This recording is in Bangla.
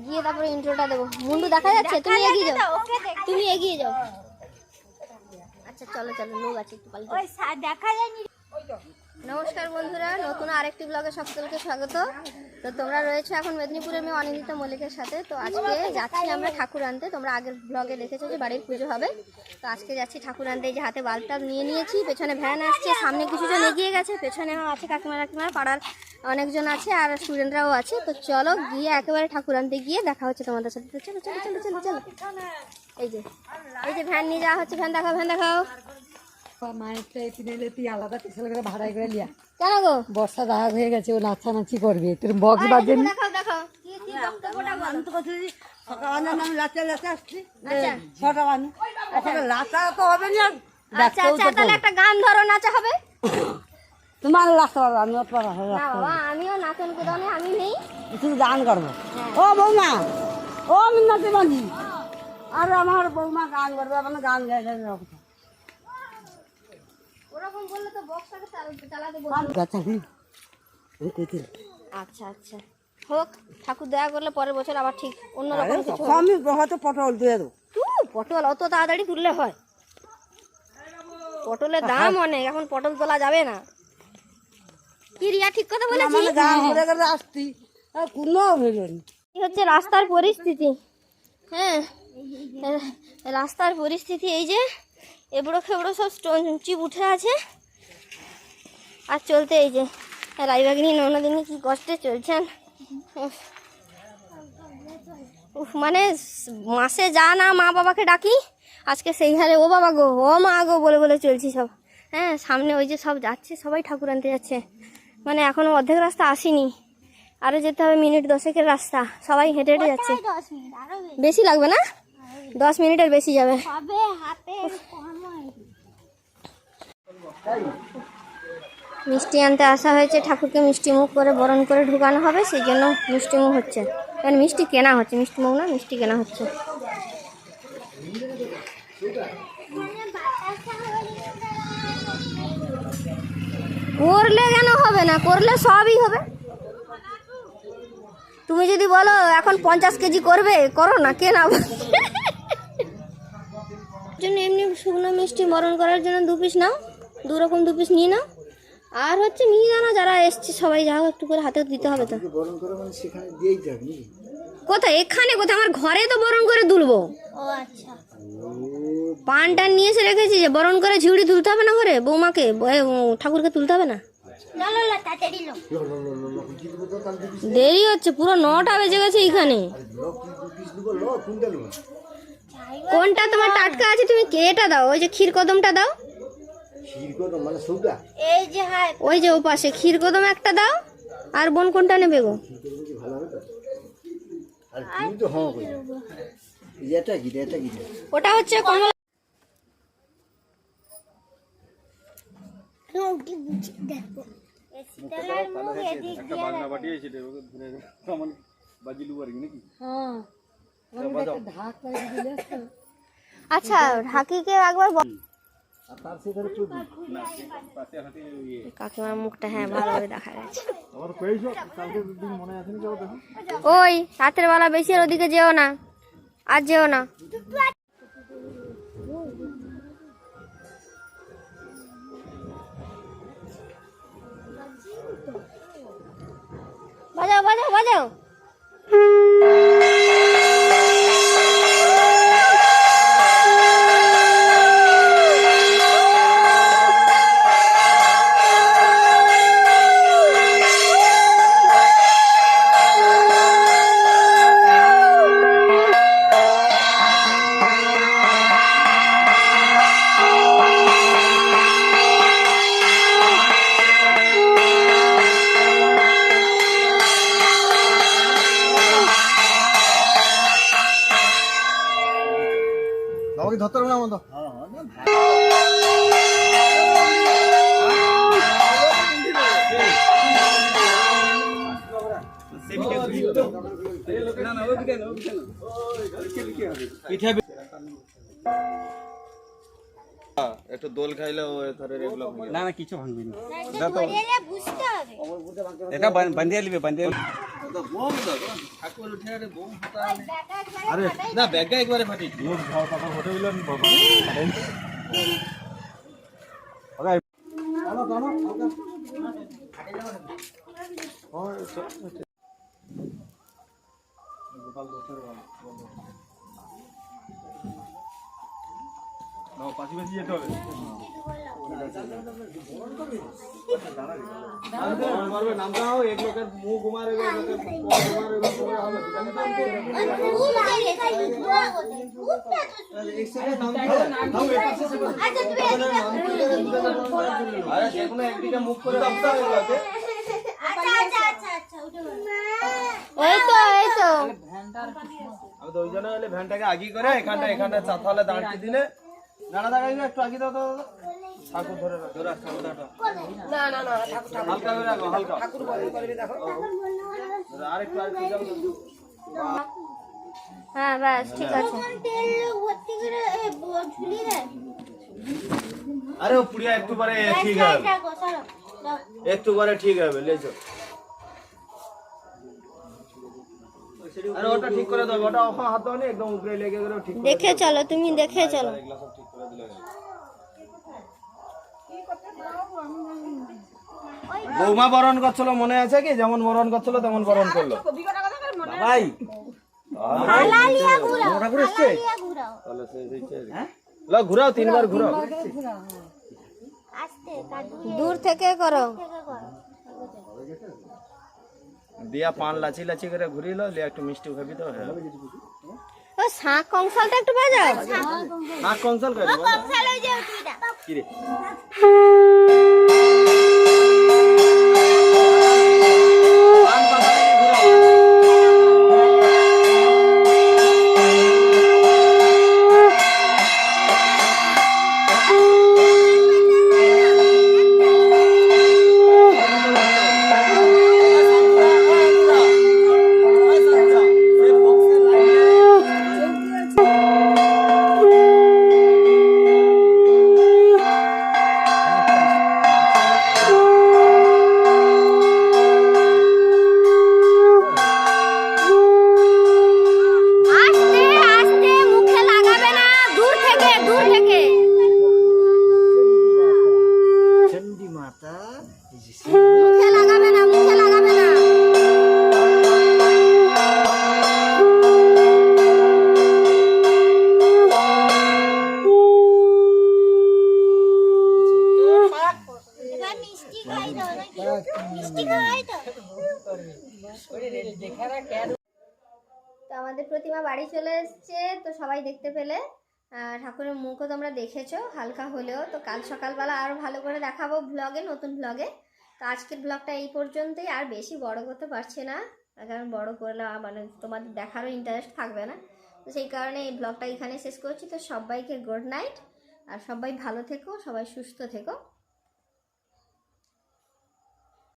গিয়ে তারপরে ইন্ট্রোটা দেবো। মুন্ডু দেখা যাচ্ছে? তুমি এগিয়ে যাও, তুমি এগিয়ে যাও। আচ্ছা চলো চলো, লোক আছে একটু পাল্টে দেখা যায়নি। নমস্কার বন্ধুরা, নতুন আরেকটি ব্লগে সকলকে স্বাগত। তো তোমরা রয়েছে এখন মেদিনীপুরের মেয়ে অনিন্দিতা মল্লিকের সাথে। তো আজকে যাচ্ছি আমরা ঠাকুর আনতে। তোমরা আগের ব্লগে দেখেছো যে বাড়ির পুজো হবে, তো আজকে যাচ্ছি ঠাকুর আনতে। এই যে হাতে বাল্বটা নিয়ে নিয়েছি, পেছনে ভ্যান আসছে, সামনে কিছুজন এগিয়ে গেছে, পেছনেও আছে কাকিমা কাকিমা, পাড়ার অনেকজন আছে আর স্টুডেন্টরাও আছে। তো চলো গিয়ে একেবারে ঠাকুর আনতে গিয়ে দেখা হচ্ছে তোমাদের সাথে। তো চলো চলো চলো চলো চলো। এই যে ভ্যান নিয়ে যাওয়া হচ্ছে। ভ্যান দেখাও, ভ্যান দেখাও। আলাদা ভাড়ায় করে লিয়া কেন গো? বর্ষা রাগ হয়ে গেছে, ও নাচানাচি করবে, তোর বক্স বাজে। দেখাও দেখাও, কি বক্তব্যটা বলো। আচ্ছা আচ্ছা, তাহলে একটা গান ধরো, নাচা হবে। তোমার নাচতে পারবো, আমি আমিও নাচন কোদানে আমি নেই, শুধু গান করবো। ও বৌমা, ও মিন্নাতি মাঝি, আর আমার বৌমা গান করবে, আপনার গান গাইতে ওরকম বললে তো বক্সটাকে চালাতে বলবো। আচ্ছা আচ্ছা, হোক, ঠাকুর দয়া করলে পরের বছর আবার ঠিক অন্যরকম কিছু হবে। আমি হয়তো পটল দিয়ে দেবো। পটল অত তাড়াতাড়ি তুললে হয়? পটলের দাম অনেক, এখন পটল তোলা যাবে না। কি রিয়া ঠিক কথা বলেছি? আসছি কোনো এই হচ্ছে রাস্তার পরিস্থিতি। হ্যাঁ, রাস্তার পরিস্থিতি এই যে এবড়ো খেবড়ো সব স্টোন চিপ উঠে আছে। আর চলতে এই যে রাইবাগিনী নৌনাদিনী কি কষ্টে চলছেন। মানে মাসে যা না মা বাবাকে ডাকি, আজকে সেই হারে ও বাবা গো, ও মা গো বলে বলে চলছি সব। হ্যাঁ, সামনে ওই যে সব যাচ্ছে, সবাই ঠাকুর আনতে যাচ্ছে। মানে এখনো অর্ধেক রাস্তা আসেনি, আরও যেতে হবে মিনিট 10-এর রাস্তা। সবাই হেঁটে হেঁটে যাচ্ছে। বেশি লাগবে না, 10 মিনিটের বেশি যাবে। মিষ্টি আনতে আসা হয়েছে, ঠাকুরকে মিষ্টি মুখ করে বরণ করে ঢুকানো হবে, সেই জন্য মিষ্টি মুখ হচ্ছে। কারণ মিষ্টি কেনা হচ্ছে, মিষ্টি মুখ না, মিষ্টি কেনা হচ্ছে। করলে কেন হবে না, করলে সবই হবে। তুমি যদি বলো এখন 50 কেজি করবে, করো না, কে না জন্য এমনি শুকনো মিষ্টি বরণ করার জন্য 2 পিস নাও, 2 রকম 2 পিস নিয়ে নাও। আর হচ্ছে মিহিদানা যারা এসছে সবাই যাও, একটু করে হাতে দিতে হবে। তো কোথায়? এখানে কোথায়? আমার ঘরে তো বরণ করে তুলবো। ও আচ্ছা, পান টান নিয়ে এসে রেখেছি, যে বরণ করে ঝিউড়ি তুলতে হবে না ঘরে, বৌমাকে ঠাকুরকে তুলতে হবে না। দেরি হচ্ছে, পুরো 9টা বেজে গেছে এইখানে। কোনটা তোমার টাটকা আছে? তুমি এটা দাও, ওই যে ক্ষীর কদমটা দাও। এই যে ওই যে ও পাশে ক্ষীর কদম একটা দাও। আর বোন কোনটা নেবে গো? ওটা হচ্ছে কমলা। আচ্ছা, ঢাকিকে একবার কাকিমার মুখটা হ্যাঁ ভালোভাবে দেখা যাচ্ছে। ওই রাতের বেলা বেশি আর ওদিকে যেও না, আর যেও না। বাজাও বাজাও বাজাও। আমাকে ধরতে হবে না মতো। একটু দোল খাইলে ও এধারে রেগুলো ভাঙে না না কিছু ভাঙবি না বুঝতে হবে এটা বান্ধিয়ে নিবে বান্ধিয়ে বোম দাও ঠাকুর উঠে আরে বোম ফাটা আরে না ব্যাগটা একবারে ফাটি মুখ ঝাও টাকা ফটো দিলেন বাবা ওকে টানো টানো গোপাল দোষের নাও পাশে পাশে যেতে হবে নামটা হোক এক লোকের মুখ ঘুমার এক লোকের ঘুমার হবে আরে যেকোনো একদিকে মুখ করে রাখতে হবে এই তো আমি তো ওই জন্য হলে ভ্যানটাকে আগি করে এখানটা চাতালে দাঁড়িয়ে দিলে দাঁড়া দাঁড়াইবে একটু আগি দাও তো ঠাকুর ধরে ধরে ঠাকুরটা না না না ঠাকুর হালকা করে রাখো হালকা ঠাকুর করবে দেখো আরেকটু যাও হ্যাঁ বাস ঠিক আছে আরে ও পুড়িয়া একটু পরে ঠিক হবে একটু পরে ঠিক হবে লেজো আরে ওটা ঠিক করে দাও ওটা ওখানে হাত দাও না একদম উপরে লেগে গেলে ঠিক দেখে চলো তুমি দেখে চলো এগুলা সব ঠিক করে দিলে বৌমা বরণ করছিল মনে আছে কি যেমন বরণ করছিল তেমন বরণ করলো ভাই ঠাকুর এসছে তাহলে লো ঘুরাও তিনবার ঘুরাও দূর থেকে করো দিয়া পান লাচি লাচি করে ঘুরিলো লে একটু মিষ্টি খাবি তো হ্যাঁ ও শাঁখ কংসালটা একটু বাজাও নাক কনসাল করে কি রে পান পাতা ঘুরাও আস্তে আস্তে মুখে লাগাবে না দূর থেকে মুখে লাগাবে না তো আমাদের প্রতিমা বাড়ি চলে এসেছে তো সবাই দেখতে পেলে ঠাকুরের মুখও তোমরা দেখেছো হালকা হলেও তো কাল সকালবেলা আরো ভালো করে দেখাবো ব্লগে নতুন ব্লগে তো আজকের ব্লগটা এই পর্যন্তই আর বেশি বড় করতে পারছি না কারণ বড় করলে মানে তোমাদের দেখারও ইন্টারেস্ট থাকবে না তো সেই কারণে এই ব্লগটা এখানে শেষ করছি তো সবাইকে গুড নাইট আর সবাই ভালো থেকো সবাই সুস্থ থেকো